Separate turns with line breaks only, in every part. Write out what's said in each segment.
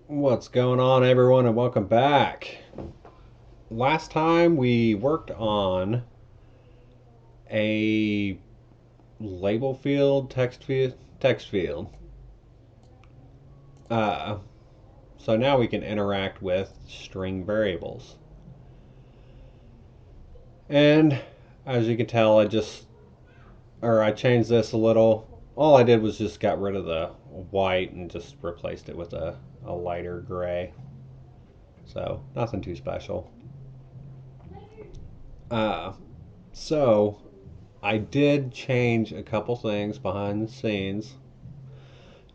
What's going on, everyone, and welcome back. Last time we worked on a label field, text field. Uh, so now we can interact with string variables. And as you can tell, I changed this a little. All I did was just got rid of the white and just replaced it with a lighter gray. So nothing too special. Uh, so I did change a couple things behind the scenes.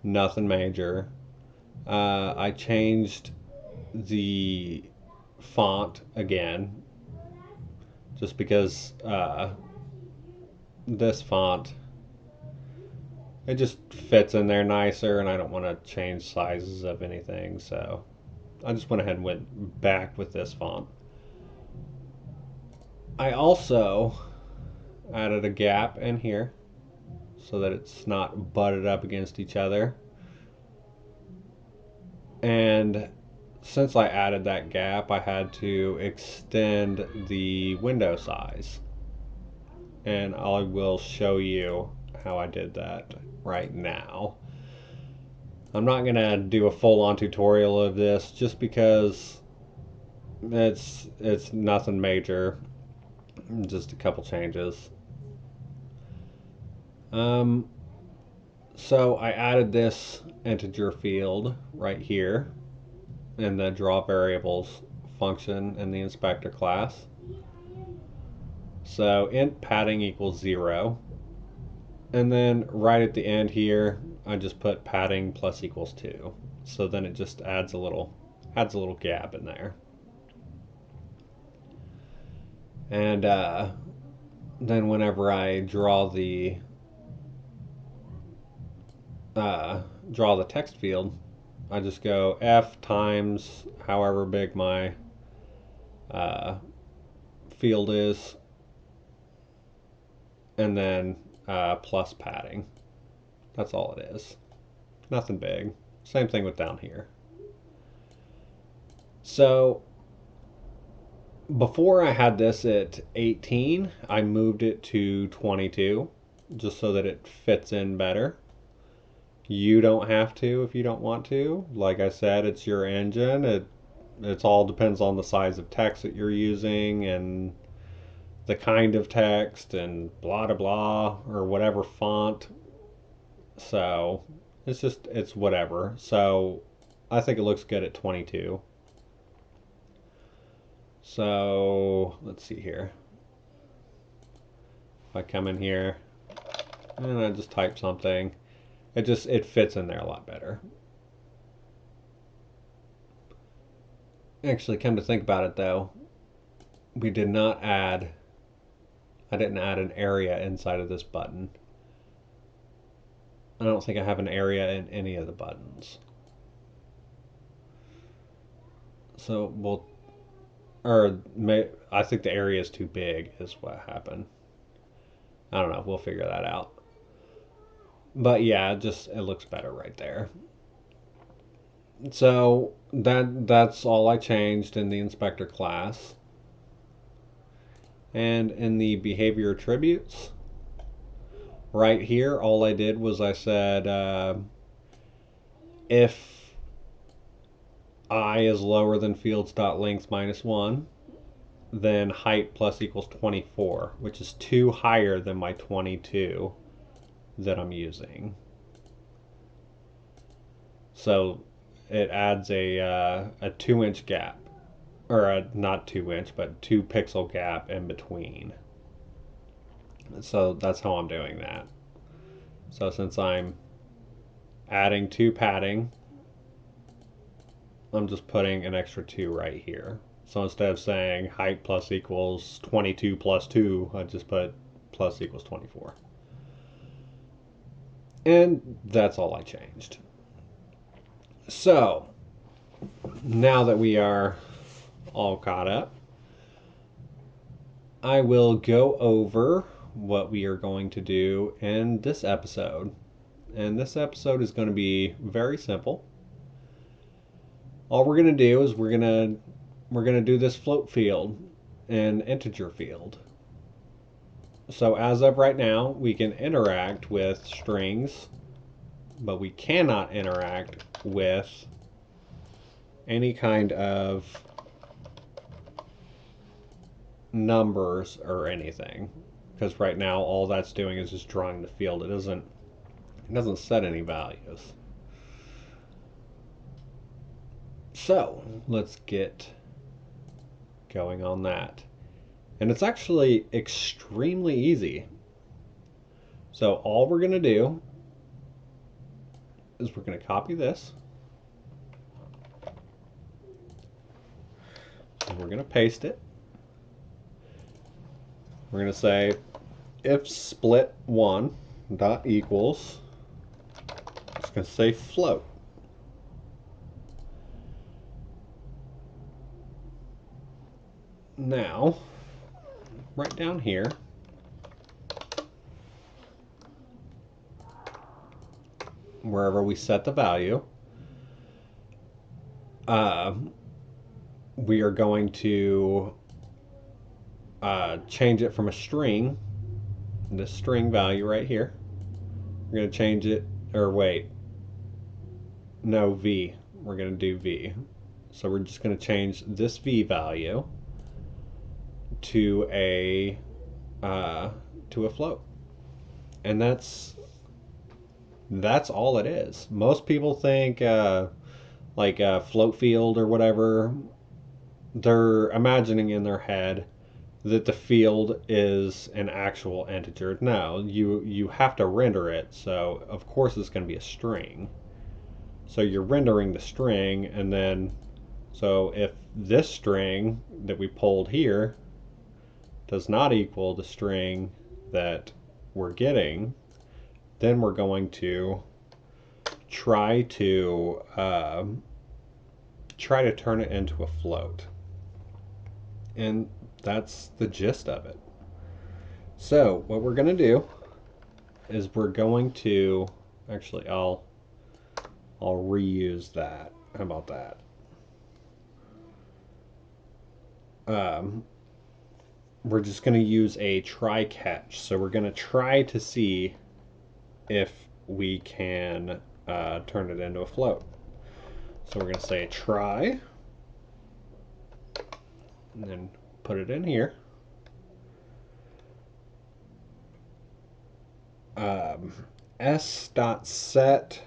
Nothing major. I changed the font again, just because this font it just fits in there nicer, and I don't want to change sizes of anything. So I just went ahead and went back with this font. I also added a gap in here so that it's not butted up against each other. And since I added that gap, I had to extend the window size. And I will show you how I did that right now. I'm not going to do a full-on tutorial of this just because it's nothing major, just a couple changes. Um, so I added this integer field right here in the draw variables function in the inspector class. So int padding equals 0. And then right at the end here, I just put padding plus equals 2. So then it just adds a little gap in there. And then whenever I draw the text field, I just go F times however big my uh, field is, and then plus padding. That's all it is. Nothing big. Same thing with down here. So before I had this at 18, I moved it to 22 just so that it fits in better. You don't have to if you don't want to. Like I said, it's your engine. It's all depends on the size of text that you're using and the kind of text and blah blah blah or whatever font. So it's whatever. So I think it looks good at 22. So let's see here. If I come in here and I just type something, it fits in there a lot better. Actually, come to think about it though, we did not add I didn't add an area inside of this button. I don't think I have an area in any of the buttons. So I think the area is too big is what happened. I don't know. We'll figure that out. But yeah, it looks better right there. So that's all I changed in the inspector class. And in the behavior attributes, right here, all I did was I said if I is lower than fields.length minus 1, then height plus equals 24, which is 2 higher than my 22 that I'm using. So it adds a 2-inch gap, or not 2-inch, but 2-pixel gap in between. So that's how I'm doing that. So since I'm adding 2 padding, I'm just putting an extra 2 right here. So instead of saying height plus equals 22 plus 2, I just put plus equals 24. And that's all I changed. So now that we are all caught up, I will go over what we are going to do in this episode. And this episode is going to be very simple. all we're going to do is we're going to do this float field and integer field. So as of right now, we can interact with strings, but we cannot interact with any kind of numbers or anything, because right now all that's doing is just drawing the field. It doesn't set any values. So let's get going on that. And it's actually extremely easy. So all we're going to do is we're going to copy this. And we're going to paste it. We're going to say if split 1 dot equals, it's going to say float. Now, right down here, wherever we set the value, we are going to change it from a string, the string value right here. We're going to change it, or wait, no, V. We're going to do V. So we're just going to change this V value to a float, and that's all it is. Most people think like FloatField or whatever, they're imagining in their head that the field is an actual integer. No, you have to render it, so of course it's going to be a string. So you're rendering the string, and then so if this string that we pulled here does not equal the string that we're getting, then we're going to try to turn it into a float. And that's the gist of it. So what we're going to do is we're going to, actually I'll reuse that. How about that? We're just going to use a try catch. So we're going to try to see if we can turn it into a float. So we're going to say try, and then put it in here. S.set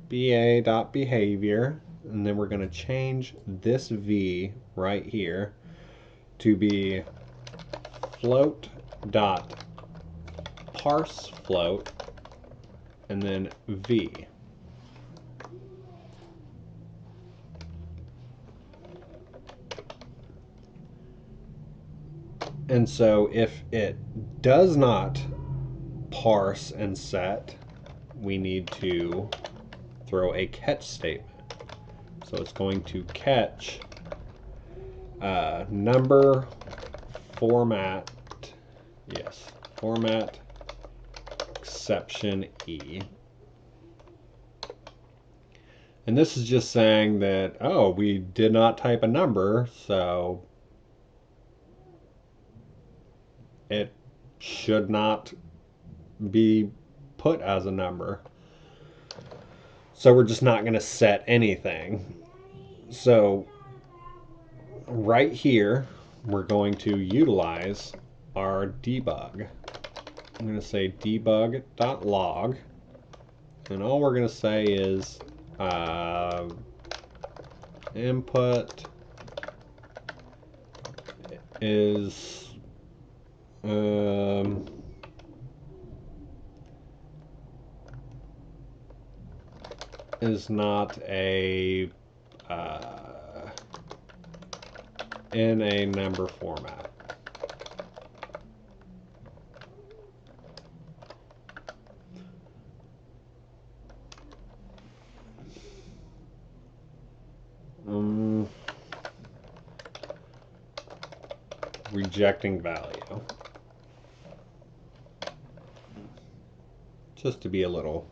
ba.behavior, and then we're going to change this V right here to be float.parseFloat, and then V. And so if it does not parse and set, we need to throw a catch statement. So it's going to catch number format, yes, format exception E. And this is just saying that, oh, we did not type a number, so it should not be put as a number. So we're just not going to set anything. So right here, we're going to utilize our debug. I'm going to say debug.log, and all we're going to say is input is not a in a number format. Rejecting value. Just to be a little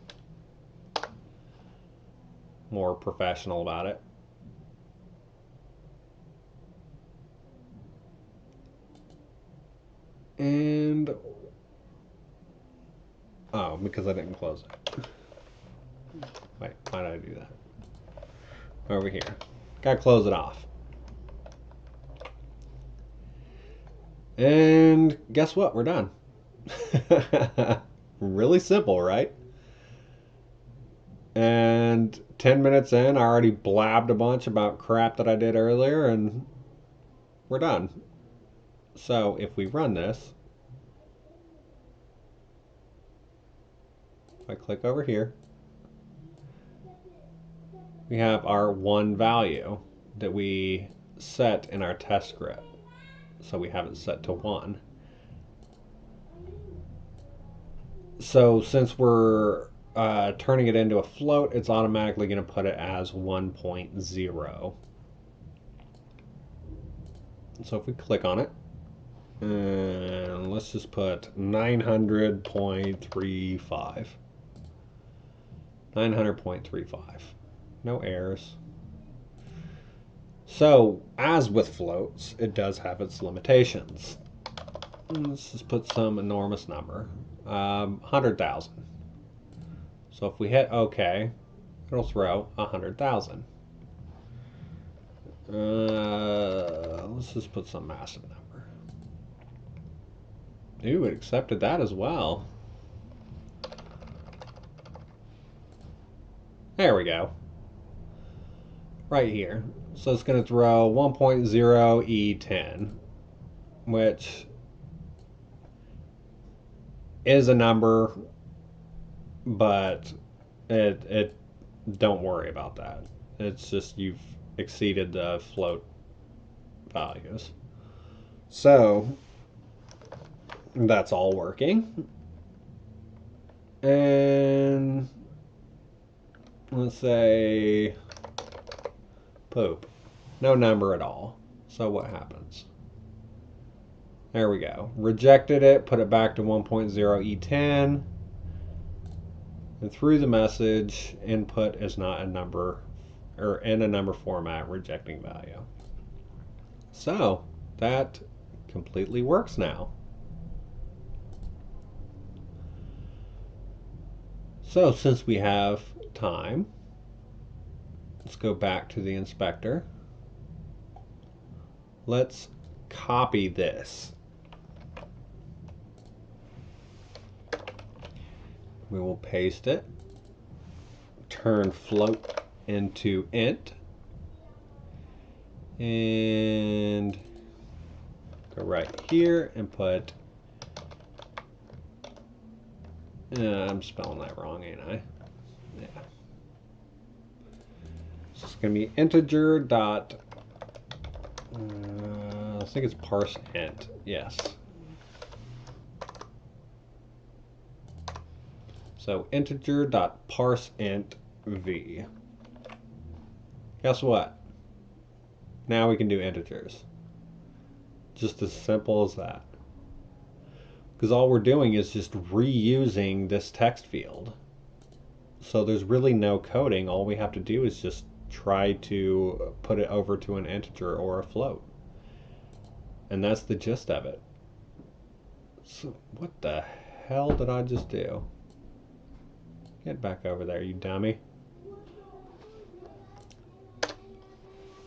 more professional about it. And oh, because I didn't close it. Wait, why did I do that? Over here. Gotta close it off. And guess what? We're done. Really simple, right? And 10 minutes in, I already blabbed a bunch about crap that I did earlier, and we're done. So if we run this, if I click over here, we have our one value that we set in our test script. So we have it set to 1. So since we're turning it into a float, it's automatically going to put it as 1.0. So if we click on it, and let's just put 900.35. 900.35. No errors. So, as with floats, it does have its limitations. Let's just put some enormous number. 100,000. So if we hit OK, it'll throw 100,000. Let's just put some massive number. Ooh, it accepted that as well. There we go. Right here. So it's going to throw 1.0 E10, which is a number, but it don't worry about that. It's just you've exceeded the float values. So that's all working. And let's say poop. No number at all. So what happens? There we go. Rejected it, put it back to 1.0 E10. And through the message, input is not a number, or in a number format, rejecting value. So that completely works now. So since we have time, let's go back to the inspector. Let's copy this. We will paste it, turn float into int, and go right here and put, I'm spelling that wrong, ain't I? Yeah. So it's going to be integer dot, I think it's parse int, yes. So integer dot parse int v. Guess what? Now we can do integers. Just as simple as that. Because all we're doing is just reusing this text field. So there's really no coding. All we have to do is just try to put it over to an integer or a float. And that's the gist of it. So what the hell did I just do? Get back over there, you dummy.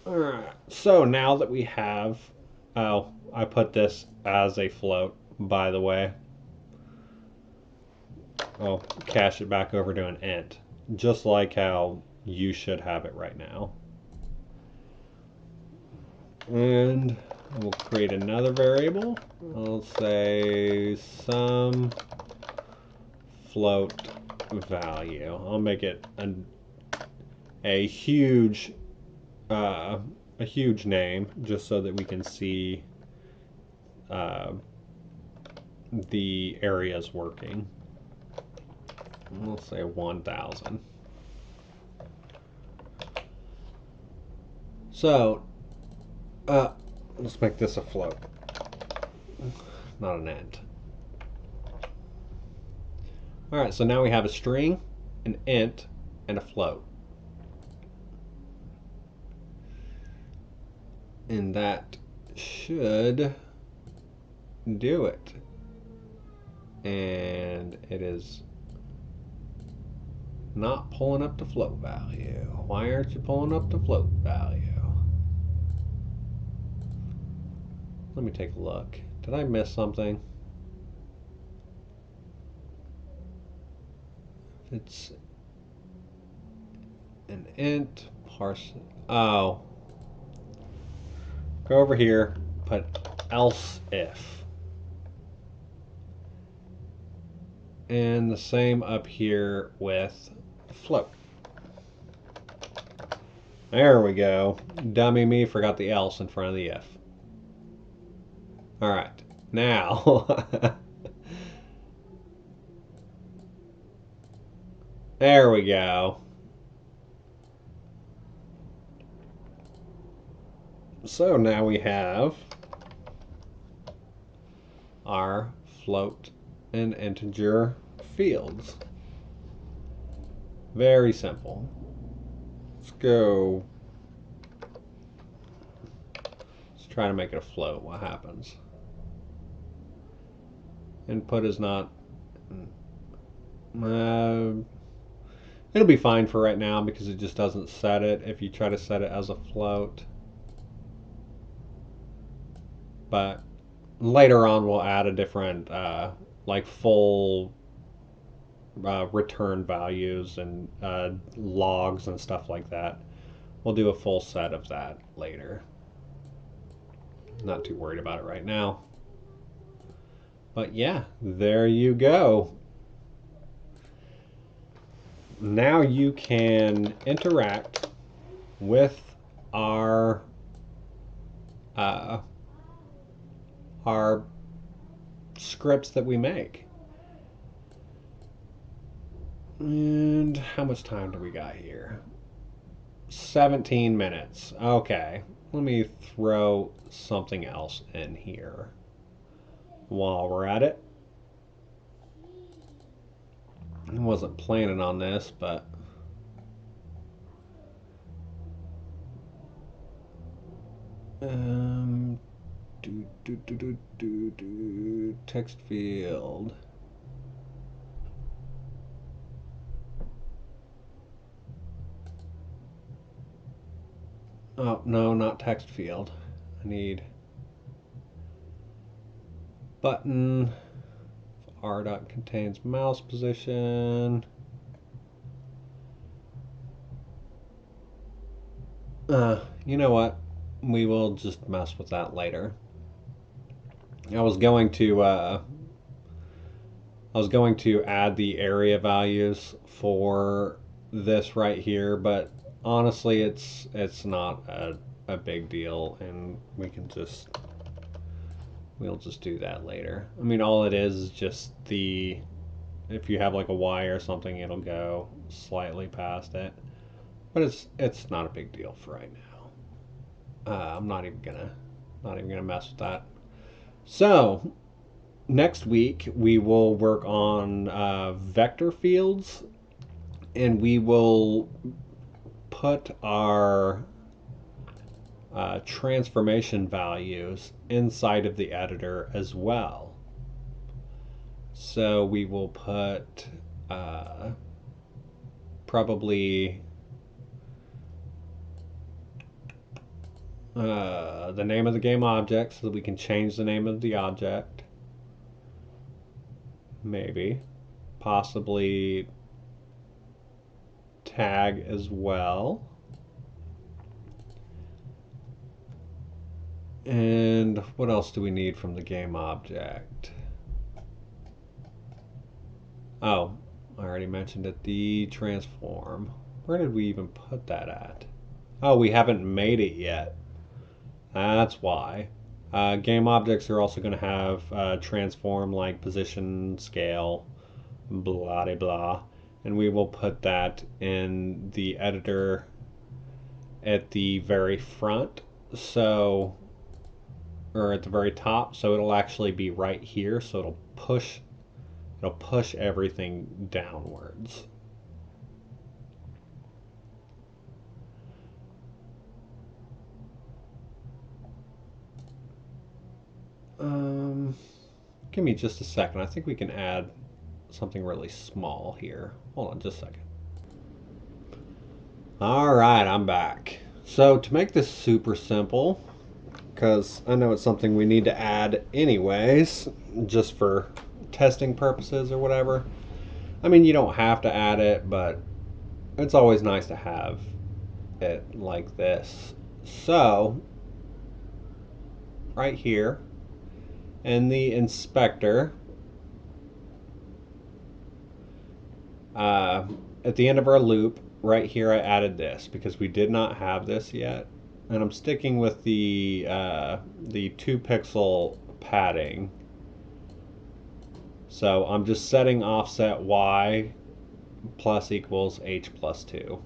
Alright, so now that we have, oh, I put this as a float, by the way. I'll cache it back over to an int, just like how you should have it right now. And we'll create another variable. I'll say some float value. I'll make it a huge name, just so that we can see the areas working. We'll say 1,000. So let's make this a float, not an int. Alright, so now we have a string, an int, and a float. And that should do it. And it is not pulling up the float value. Why aren't you pulling up the float value? Let me take a look. Did I miss something? It's an int parse. Oh. Go over here, put else if. And the same up here with float. There we go. Dummy me, forgot the else in front of the if. Alright, now. There we go. So now we have our float and integer fields. Very simple. Let's go. Let's try to make it a float. What happens? Input is not. It'll be fine for right now because it just doesn't set it if you try to set it as a float. But later on we'll add a different like full return values and logs and stuff like that. We'll do a full set of that later. Not too worried about it right now. But yeah, there you go. Now you can interact with our scripts that we make. And how much time do we got here? 17 minutes. Okay, let me throw something else in here while we're at it. I wasn't planning on this, but TextField. Oh, no, not TextField. I need button. R dot contains mouse position. You know what? We will just mess with that later. I was going to add the area values for this right here, but honestly, it's not a big deal, and we'll just do that later. I mean, all it is just the, if you have like a Y or something, it'll go slightly past it, but it's not a big deal for right now. I'm not even gonna mess with that. So next week we will work on vector fields, and we will put our transformation values inside of the editor as well. So we will put probably the name of the game object so that we can change the name of the object. Maybe. Possibly tag as well. And what else do we need from the game object? Oh, I already mentioned it. The transform. Where did we even put that at? Oh, we haven't made it yet. That's why. Game objects are also going to have transform like position, scale, blah de blah. And we will put that in the editor at the very front. So, or at the very top. So it'll actually be right here. So it'll push everything downwards. Give me just a second. I think we can add something really small here. Hold on just a second. All right, I'm back. So to make this super simple, because I know it's something we need to add anyways, just for testing purposes or whatever. I mean, you don't have to add it, but it's always nice to have it like this. So, right here in the inspector, at the end of our loop, right here I added this because we did not have this yet. And I'm sticking with the 2-pixel padding. So I'm just setting offset y plus equals h plus 2.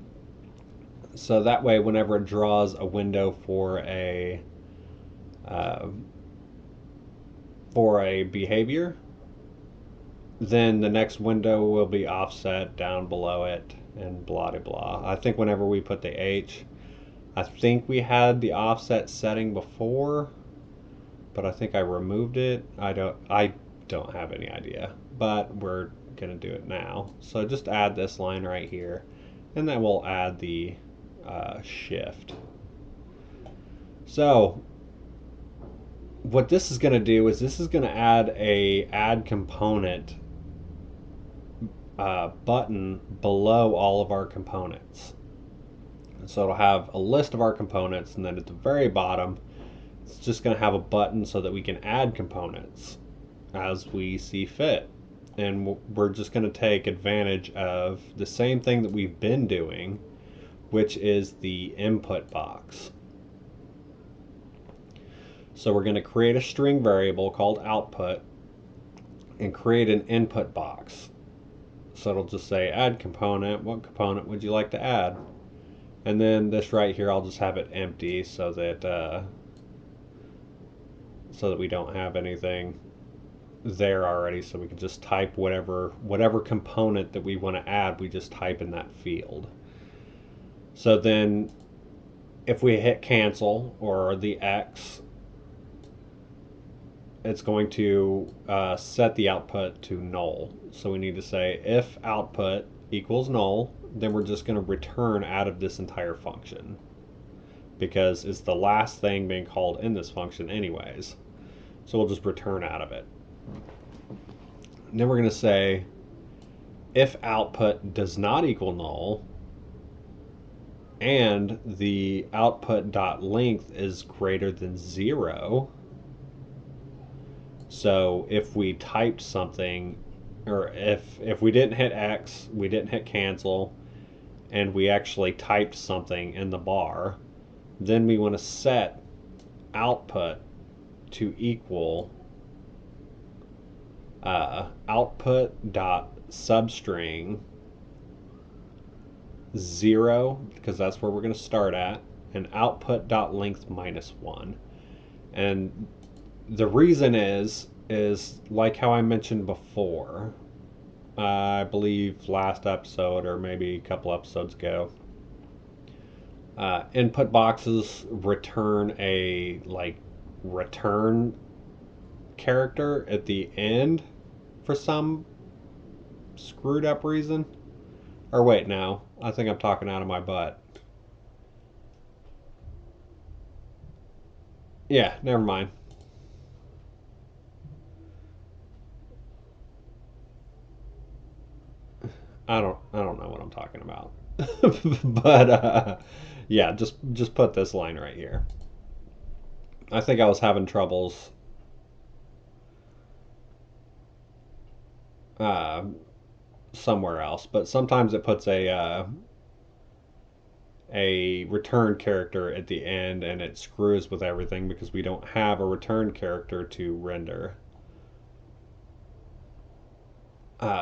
So that way, whenever it draws a window uh, for a behavior, then the next window will be offset down below it and blah blah blah. I think whenever we put the h, I think we had the offset setting before, but I think I removed it. I don't have any idea, but we're gonna do it now. So just add this line right here, and then we'll add the shift. So what this is going to do is this is going to add a add component button below all of our components. So it'll have a list of our components, and then at the very bottom, it's just going to have a button so that we can add components as we see fit. And we're just going to take advantage of the same thing that we've been doing, which is the input box. So we're going to create a string variable called output and create an input box. So it'll just say add component. What component would you like to add? And then this right here, I'll just have it empty so that we don't have anything there already. So we can just type whatever component that we want to add. We just type in that field. So then, if we hit cancel or the X, it's going to set the output to null. So we need to say if output equals null, then we're just going to return out of this entire function because it's the last thing being called in this function anyways. So we'll just return out of it. And then we're going to say if output does not equal null and the output dot length is greater than 0. So if we typed something, or if we didn't hit X, we didn't hit cancel, and we actually typed something in the bar, then we want to set output to equal output dot substring 0, because that's where we're going to start at, and output dot length minus 1. And the reason is like how I mentioned before, I believe last episode or maybe a couple episodes ago, input boxes return a return character at the end for some screwed up reason. Or wait, no, I think I'm talking out of my butt. Yeah, never mind. I don't know what I'm talking about. But yeah, just put this line right here. I think I was having troubles uh, somewhere else, but sometimes it puts a return character at the end and it screws with everything because we don't have a return character to render.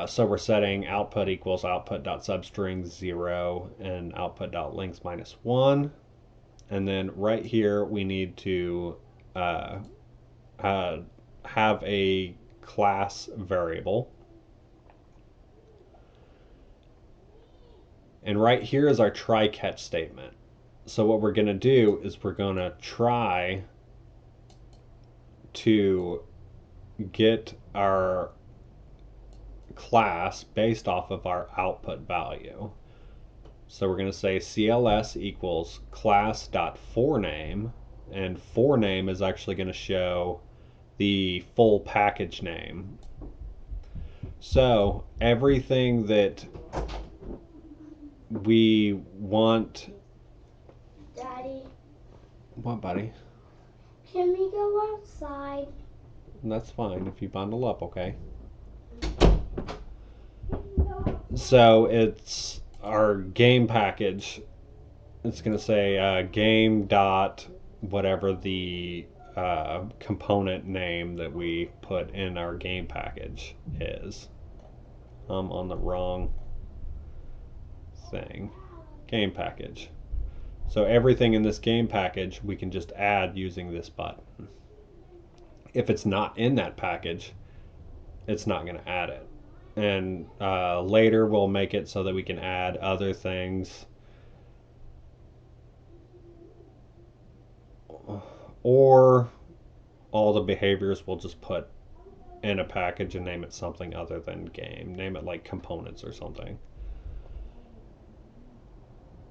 So we're setting output equals output.substring 0 and output.length minus 1. And then right here we need to have a class variable. And right here is our try catch statement. So what we're going to do is we're going to try to get our class based off of our output value. So we're going to say CLS equals class.forName, and forName is actually going to show the full package name. So everything that we want.
Daddy.
What, buddy?
Can we go outside?
That's fine if you bundle up, okay? So it's our game package. It's going to say game dot whatever the component name that we put in our game package is. I'm on the wrong thing. Game package. So everything in this game package we can just add using this button. If it's not in that package, it's not going to add it. And later we'll make it so that we can add other things. Or all the behaviors we'll just put in a package and name it something other than game. Name it like components or something.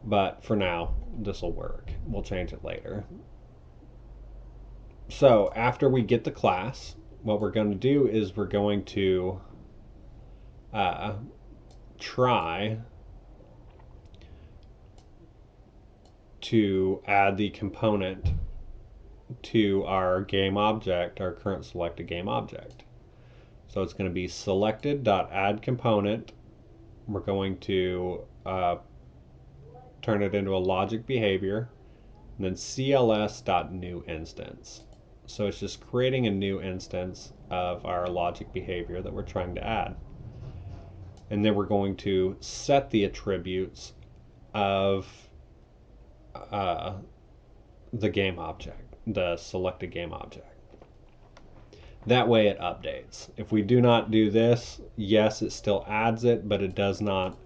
But for now, this will work. We'll change it later. So after we get the class, what we're going to do is we're going to try to add the component to our game object, our current selected game object. So it's going to be selected.addComponent. We're going to turn it into a logic behavior, and then cls.newInstance. So it's just creating a new instance of our logic behavior that we're trying to add. And then we're going to set the attributes of the game object, the selected game object. That way it updates. If we do not do this, yes, it still adds it, but it does not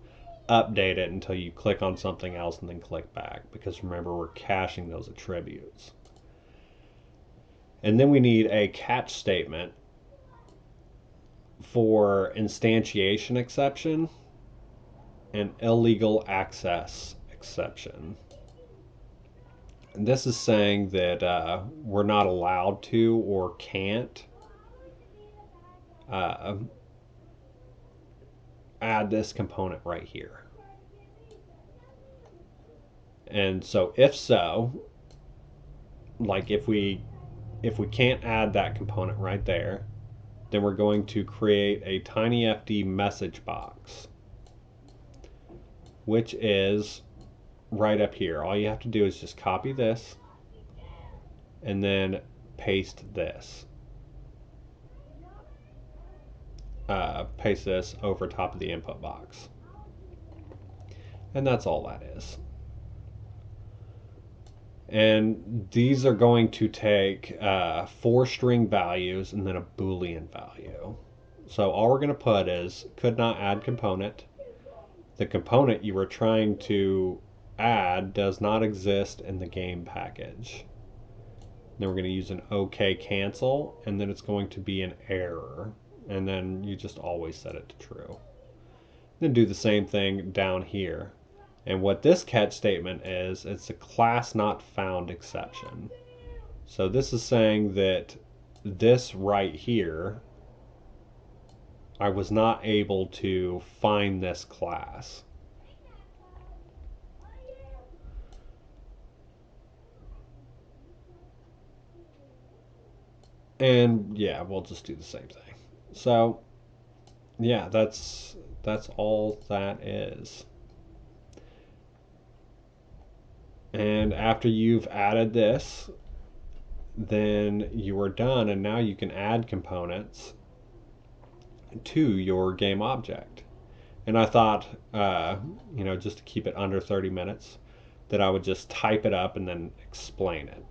update it until you click on something else and then click back, because remember, we're caching those attributes. And then we need a catch statement for instantiation exception and illegal access exception. And this is saying that we're not allowed to or can't add this component right here. And so if so, like if we can't add that component right there, then we're going to create a tinyfd message box, which is right up here. All you have to do is just copy this and then paste this. Paste this over top of the input box. And that's all that is. And these are going to take 4 string values and then a Boolean value. So all we're going to put is could not add component. The component you were trying to add does not exist in the game package. Then we're going to use an OK cancel, and then it's going to be an error. And then you just always set it to true. Then do the same thing down here. And what this catch statement is, it's a class not found exception. So this is saying that this right here, I was not able to find this class. And yeah, we'll just do the same thing. So yeah, that's all that is. And after you've added this, then you are done, and now you can add components to your game object. And I thought, just to keep it under 30 minutes, that I would just type it up and then explain it.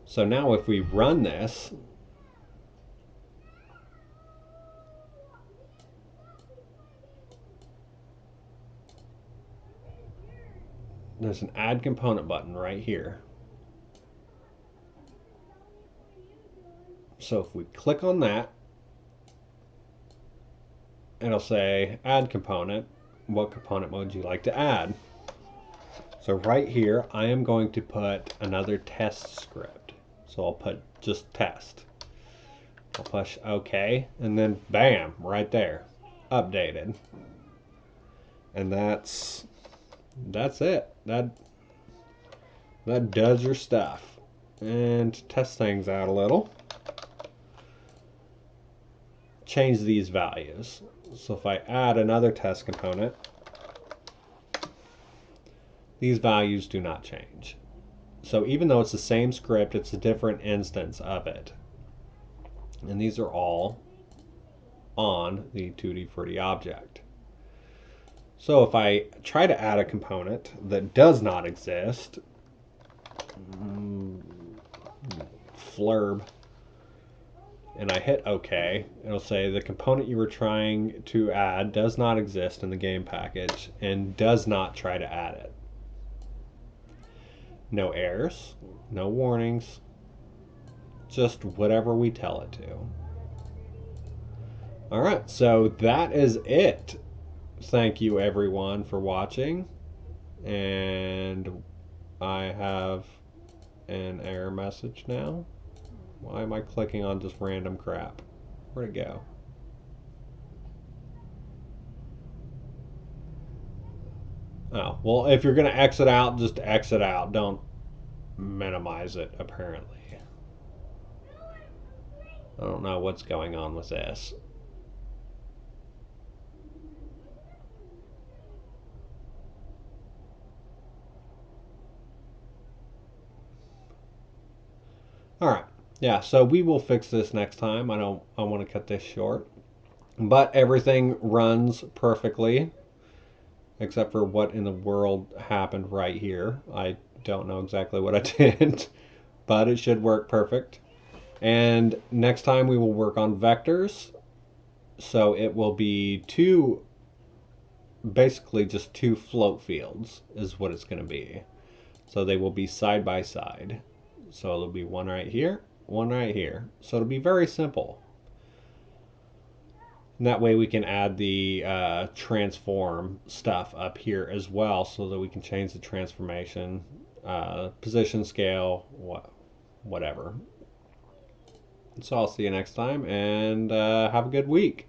So now if we run this, there's an add component button right here. So if we click on that, it'll say add component. What component would you like to add? So right here, I am going to put another test script. So I'll put just test. I'll push OK, and then bam, right there, updated. And that's it. That does your stuff. And to test things out a little, change these values. So if I add another test component, these values do not change. So even though it's the same script, it's a different instance of it. And these are all on the Tutti Frutti object. So if I try to add a component that does not exist, flurb, and I hit OK, it'll say the component you were trying to add does not exist in the game package and does not try to add it. No errors, no warnings, just whatever we tell it to. Alright, so that is it. Thank you everyone for watching, and I have an error message now. Why am I clicking on just random crap? Where'd it go? Oh, well, if you're going to exit out, just exit out. Don't minimize it, apparently. I don't know what's going on with this. Alright, yeah, so we will fix this next time. I want to cut this short. But everything runs perfectly, except for what in the world happened right here. I don't know exactly what I did, but it should work perfect. And next time we will work on vectors. So it will be basically just two float fields is what it's going to be. So they will be side by side. So it'll be one right here, one right here. So it'll be very simple. And that way we can add the transform stuff up here as well, so that we can change the transformation, position, scale, whatever. So I'll see you next time, and have a good week.